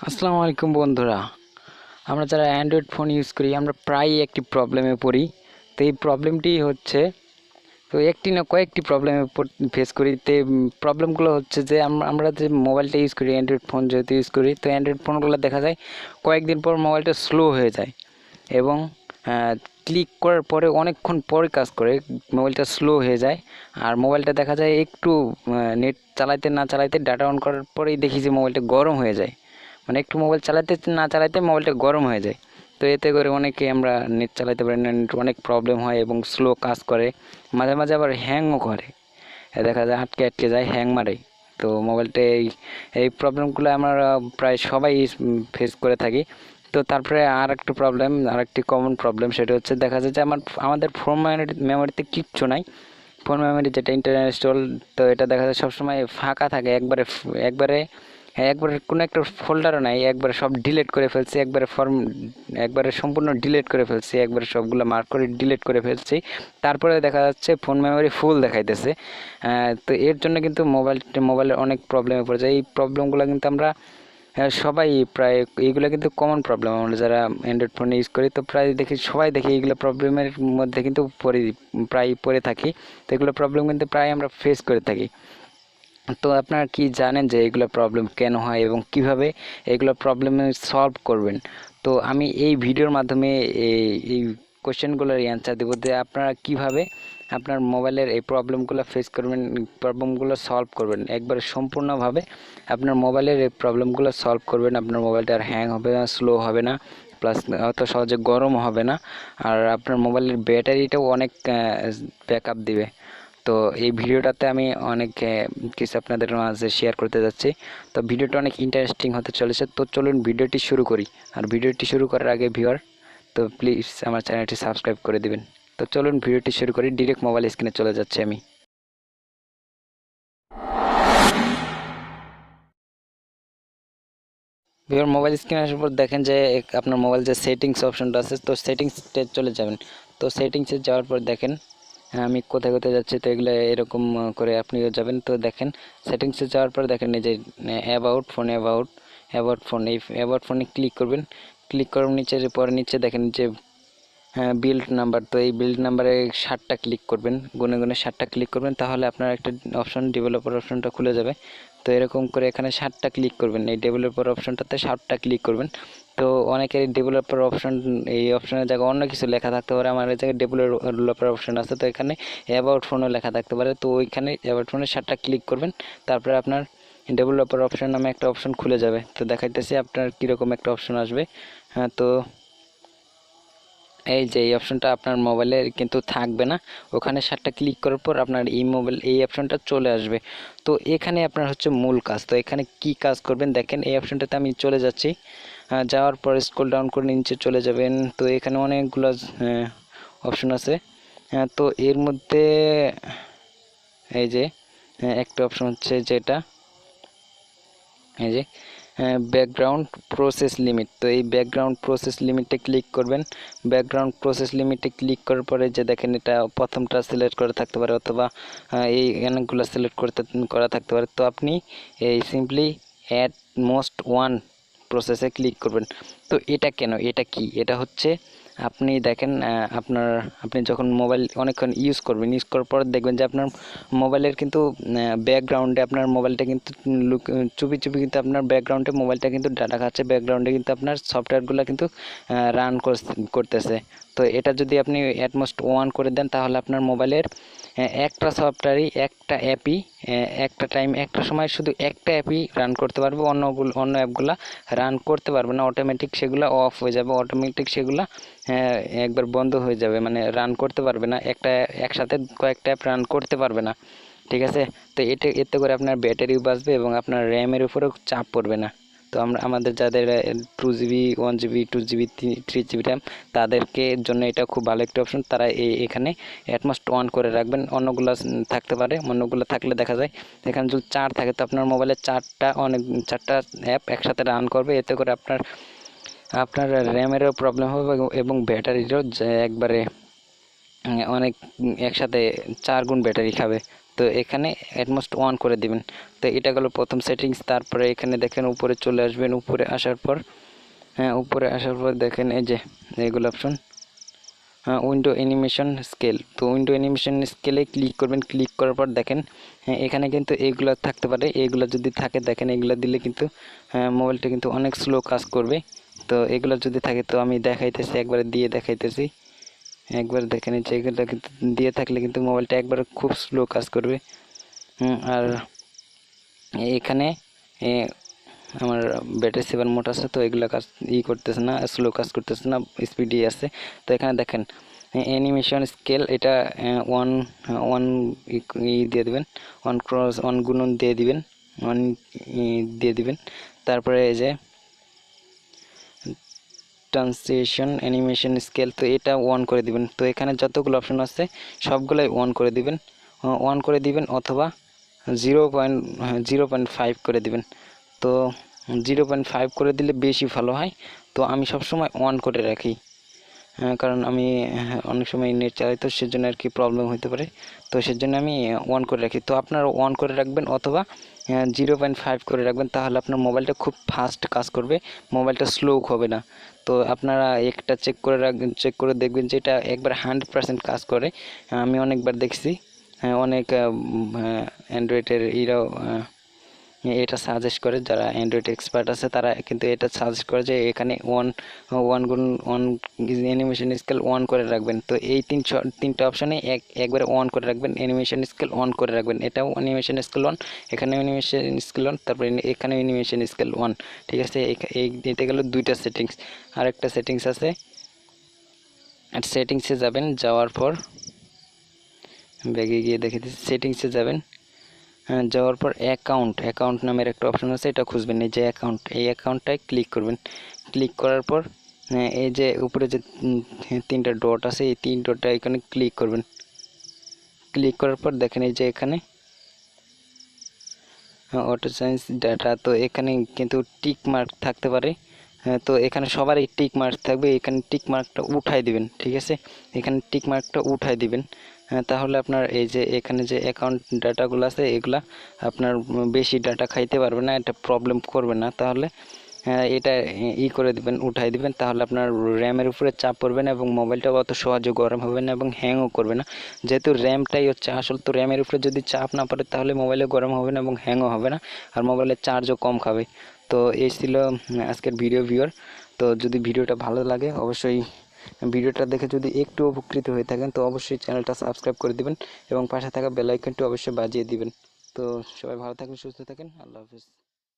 আসসালামু আলাইকুম বন্ধুরা। আমরা যারা অ্যান্ড্রয়েড ফোন ইউজ করি আমরা প্রায়ই একটি প্রবলেমে পড়ি। তো এই প্রবলেমটি হচ্ছে, তো একটি না কয়েকটি প্রবলেমে ফেস করি। তো প্রবলেমগুলো হচ্ছে যে আমরা যে মোবাইলটা ইউজ করি, অ্যান্ড্রয়েড ফোন যেহেতু ইউজ করি, তো অ্যান্ড্রয়েড ফোনগুলো দেখা যায় কয়েকদিন পর মোবাইলটা স্লো হয়ে যায় এবং ক্লিক করার পরে অনেকক্ষণ পরে কাজ করে, মোবাইলটা স্লো হয়ে যায়। আর মোবাইলটা দেখা যায় একটু নেট চালাইতে না চালাইতে, ডাটা অন করার পরেই দেখি যে মোবাইলটা গরম হয়ে যায়। মানে একটু মোবাইল চালাতে না চালাতে মোবাইলটা গরম হয়ে যায়। তো এতে করে অনেকে আমরা নেট চালাতে পারি না, নেট অনেক প্রবলেম হয় এবং স্লো কাজ করে, মাঝে মাঝে আবার হ্যাংও করে। দেখা যায় আটকে আটকে যায়, হ্যাং মারে। তো মোবাইলটা এই প্রবলেমগুলো আমরা প্রায় সবাই ফেস করে থাকি। তো তারপরে আর একটি কমন প্রবলেম, সেটা হচ্ছে দেখা যায় যে আমাদের ফোন মেমোরিতে কিচ্ছু নাই। ফোন মেমোরি যেটা ইন্টারন্যাশনাল, তো এটা দেখা যায় সবসময় ফাঁকা থাকে, একবারে একবারে কোনো একটা ফোল্ডারও নাই, একবারে সব ডিলিট করে ফেলছি, একবারে সম্পূর্ণ ডিলিট করে ফেলছি, একবারে সবগুলো মার্ক করে ডিলিট করে ফেলছি। তারপরে দেখা যাচ্ছে ফোন মেমোরি ফুল দেখাইতেছে। তো এর জন্য কিন্তু মোবাইলের অনেক প্রবলেমে পড়ে যায়। এই প্রবলেমগুলো কিন্তু আমরা সবাই প্রায়, এইগুলো কিন্তু কমন প্রবলেম। আমরা যারা অ্যান্ড্রয়েড ফোন ইউজ করি, তো প্রায় সবাই দেখি এইগুলো প্রবলেমের মধ্যে কিন্তু প্রায় পড়ে থাকি। তো এগুলো প্রবলেম কিন্তু প্রায় আমরা ফেস করে থাকি। তো আপনারা কি জানেন যে এগুলো প্রবলেম কেন হয় এবং কিভাবে এগুলো প্রবলেম সলভ করবেন? তো আমি এই ভিডিওর মাধ্যমে এই কোশ্চেনগুলোর অ্যান্সার দেবো, যে আপনারা কিভাবে আপনার মোবাইলের এই প্রবলেমগুলো ফেস করবেন, প্রবলেমগুলো সলভ করবেন একবারে সম্পূর্ণভাবে। আপনার মোবাইলের এই প্রবলেমগুলো সলভ করবেন, আপনার মোবাইলটা আর হ্যাং হবে না, স্লো হবে না, প্লাস অত সহজে গরম হবে না, আর আপনার মোবাইলের ব্যাটারিটাও অনেক ব্যাকআপ দিবে। তো এই ভিডিওটাতে আমি অনেক কিছু আপনাদের মাঝে শেয়ার করতে যাচ্ছি। তো ভিডিওটা অনেক ইন্টারেস্টিং হতে চলেছে। তো চলুন ভিডিওটি শুরু করি। আর ভিডিওটি শুরু করার আগে ভিউয়ার, তো প্লিজ আমার চ্যানেলটি সাবস্ক্রাইব করে দিবেন। তো চলুন ভিডিওটি শুরু করি। ডিরেক্ট মোবাইল স্ক্রিনে চলে যাচ্ছে আমি। ভিউয়ার, মোবাইল স্ক্রিনে আসার পর দেখেন যে আপনার মোবাইল যে সেটিংস অপশনটা আছে, তো সেটিংসে চলে যাবেন। তো সেটিংসে যাওয়ার পর দেখেন, হ্যাঁ, আমি কোথায় কোথায় যাচ্ছি, তো এগুলো এরকম করে আপনিও যাবেন। তো দেখেন সেটিংসে যাওয়ার পর দেখেন এই যে অ্যাবাউট ফোন, এই অ্যাবাউট ফোনে ক্লিক করবেন। ক্লিক করার নিচে দেখেন যে বিল্ড নাম্বার, তো এই বিল্ড নাম্বারে 7টা ক্লিক করবেন, গুনে গুনে 7টা ক্লিক করবেন, তাহলে আপনার একটা অপশন, ডেভেলপার অপশনটা খুলে যাবে। তো এরকম করে এখানে 7টা ক্লিক করবেন, এই ডেভেলপার অপশনটাতে 7টা ক্লিক করবেন। তো অনেকের ডেভেলপার অপশন, এই অপশনের জায়গায় অন্য কিছু লেখা থাকতে পারে, আমার এই জায়গায় ডেভেলপার অপশন আছে, তো এখানে অ্যাবাউট ফোনও লেখা থাকতে পারে। তো ওইখানে অ্যাবাউট ফোনে 7টা ক্লিক করবেন, তারপরে আপনার ডেভেলপার অপশন নামে একটা অপশন খুলে যাবে। তো দেখাইতেছি আপনার কীরকম একটা অপশন আসবে। হ্যাঁ, তো এই যে এই অপশনটা আপনার মোবাইলে কিন্তু থাকবে না, ওখানে 7টা ক্লিক করার পর আপনার এই অপশনটা চলে আসবে। তো এখানে আপনার হচ্ছে মূল কাজ। তো এখানে কি কাজ করবেন দেখেন, এই অপশনটাতে আমি চলে যাচ্ছি। যাওয়ার পর স্ক্রল ডাউন করে নিচে চলে যাবেন। তো এখানে অনেকগুলো অপশন আছে। তো এর মধ্যে এই যে একটা অপশন হচ্ছে যেটা, এই যে ব্যাকগ্রাউন্ড প্রসেস লিমিট। তো এই ব্যাকগ্রাউন্ড প্রসেস লিমিটে ক্লিক করবেন। ব্যাকগ্রাউন্ড প্রসেস লিমিটে ক্লিক করার পরে যে দেখেন, এটা প্রথমটা সিলেক্ট করা থাকতে পারে, অথবা এই অনেকগুলো সিলেক্ট করা থাকতে পারে। তো আপনি এই সিম্পলি অ্যাড মোস্ট ওয়ান প্রসেসে ক্লিক করবেন। তো এটা কেন, এটা কি, এটা হচ্ছে আপনি দেখেন আপনি যখন মোবাইল অনেকক্ষণ ইউজ করার পর দেখবেন যে আপনার মোবাইলের কিন্তু ব্যাকগ্রাউন্ডে আপনার মোবাইলটা কিন্তু চুপি চুপি কিন্তু আপনার ব্যাকগ্রাউন্ডে মোবাইলটা কিন্তু ডাটা খাচ্ছে, ব্যাকগ্রাউন্ডে কিন্তু আপনার সফটওয়্যারগুলো কিন্তু রান করতেছে। তো এটা যদি আপনি অ্যাটমোস্ট অন করে দেন, তাহলে আপনার মোবাইলের একটা সফটওয়্যারই, একটা অ্যাপই একটা সময় শুধু একটা অ্যাপই রান করতে পারবে, অন্য অ্যাপগুলো রান করতে পারবে না। অটোমেটিক সেগুলো অফ হয়ে যাবে, অটোমেটিক সেগুলো একবার বন্ধ হয়ে যাবে, মানে রান করতে পারবে না, একসাথে কয়েকটা অ্যাপ রান করতে পারবে না। ঠিক আছে? তো এতে করে আপনার ব্যাটারিও বাঁচবে এবং আপনার র্যামের উপরেও চাপ পড়বে না। তো আমাদের যাদের 2 GB 1 GB 2 GB 3 GB RAM, তাদেরকে জন্য এটা খুব ভালো একটা অপশন। তারা এখানে অ্যাটমোস্ট অন করে রাখবেন। অন্যগুলো থাকতে পারে, অন্যগুলো থাকলে দেখা যায় এখানে যদি 4 থাকে, তো আপনার মোবাইলে 4টা অ্যাপ একসাথে রান করবে। এতে করে আপনার র্যামেরও প্রবলেম হবে এবং ব্যাটারিরও একবারে অনেক একসাথে 4 গুণ ব্যাটারি খাবে। তো এখানে অ্যাটমোস্ট অন করে দিবেন। তো এটা গেল প্রথম সেটিংস। তারপরে এখানে দেখেন উপরে চলে আসবেন, উপরে আসার পর উপরে আসার পর দেখেন এই যে এগুলো অপশন, উইন্ডো অ্যানিমেশন স্কেল। তো উইন্ডো অ্যানিমেশন স্কেলে ক্লিক করবেন। ক্লিক করার পর দেখেন এখানে কিন্তু এইগুলো থাকতে পারে, এইগুলো যদি থাকে দেখেন এগুলো দিলে কিন্তু মোবাইলটা কিন্তু অনেক স্লো কাজ করবে। তো এগুলো যদি থাকে তো আমি দেখাইতেছি, একবারে দিয়ে দেখাইতেছি। একবার দেখেন যে এগুলো কিন্তু দিয়ে থাকলে কিন্তু মোবাইলটা একবার খুব স্লো কাজ করবে। আর এখানে আমার ব্যাটারি সেভার মোড আছে, তো এগুলো কাজ করতেছে না, স্লো কাজ করতেছে না, স্পিডই আছে। তো এখানে দেখেন অ্যানিমেশন স্কেল, এটা ওয়ান ওয়ান দিয়ে দেবেন, ওয়ান ক্রস ওয়ান গুণন দিয়ে দিবেন, ওয়ান দিয়ে দিবেন। তারপরে এই যে ট্রান্সলেশন অ্যানিমেশন স্কেল, তো এটা অন করে দিবেন। তো এখানে যতগুলো অপশন আছে সবগুলোই অন করে দিবেন, অথবা 0.5 করে দিবেন। তো 0.5 করে দিলে বেশি ভালো হয়। তো আমি সবসময় অন করে রাখি, কারণ আমি অনেক সময় নেট চালাই, তো সেজন্য আর কি প্রবলেম হতে পারে। তো সেজন্য আমি অন করে রাখি। তো আপনারা অন করে রাখবেন অথবা 0.5 করে রাখবেন, তাহলে আপনার মোবাইলটা খুব ফাস্ট কাজ করবে, মোবাইলটা স্লো হবে না। তো আপনারা একটা চেক করে দেখবেন যে এটা একবার 100% কাজ করে। আমি অনেকবার দেখছি, অনেক অ্যান্ড্রয়েডের এটা সাজেস্ট করে, যারা অ্যান্ড্রয়েড এক্সপার্ট আছে তারা কিন্তু এটা সাজেস্ট করে যে এখানে ওয়ান অ্যানিমেশন স্কেল অন করে রাখবেন। তো এই তিনটা অপশানে একবারে অন করে রাখবেন, অ্যানিমেশন স্কেল অন করে রাখবেন। এটাও অ্যানিমেশন স্কেল অন, এখানে অ্যানিমেশন স্কেল অন, তারপরে এখানে অ্যানিমেশন স্কেল অন। ঠিক আছে, এই দিতে গেল দুইটা সেটিংস। আর একটা সেটিংস আছে, আর সেটিংসে যাবেন, যাওয়ার পর ব্যাগে গিয়ে দেখে দিচ্ছি, সেটিংসে যাবেন, যাওয়ার পর অ্যাকাউন্ট নামের একটা অপশন আছে, এটা খুঁজবেন। এই যে এই অ্যাকাউন্টটায় ক্লিক করবেন। ক্লিক করার পর এই যে উপরে যে তিনটা ডট আছে, এই তিন ডটটা এখানে ক্লিক করবেন। ক্লিক করার পর দেখেন এই যে এখানে অটো চেঞ্জ ডাটা, তো এখানে কিন্তু টিক মার্ক থাকতে পারে। তো এখানে সবারই টিক মার্ক থাকবে, এখানে টিক মার্কটা উঠাই দিবেন। ঠিক আছে, এখানে টিক মার্কটা উঠাই দিবেন। তাহলে আপনার এই যে এখানে যে অ্যাকাউন্ট ডাটাগুলো আছে এগুলা আপনার বেশি ডাটা খাইতে পারবে না, এটা প্রবলেম করবে না। তাহলে এটা করে দিবেন, উঠাই দিবেন, তাহলে আপনার র্যামের উপরে চাপ পড়বে না এবং মোবাইলটা অত সহজে গরম হবে না এবং হ্যাংও করবে না। যেহেতু র্যামটাই হচ্ছে আসল, তো র্যামের উপরে যদি চাপ না পড়ে তাহলে মোবাইলে গরম হবে না এবং হ্যাংও হবে না, আর মোবাইলের চার্জও কম খাবে। তো এই ছিল আজকের ভিডিও। তো যদি ভিডিওটা ভালো লাগে অবশ্যই ভিডিওটা দেখে যদি একটু উপকৃত হয়ে থাকেন তো অবশ্যই চ্যানেলটা সাবস্ক্রাইব করে দিবেন এবং পাশে থাকা বেল আইকনটি অবশ্যই বাজিয়ে দিবেন। তো সবাই ভালো থাকবেন, সুস্থ থাকেন, আল্লাহ হাফিজ।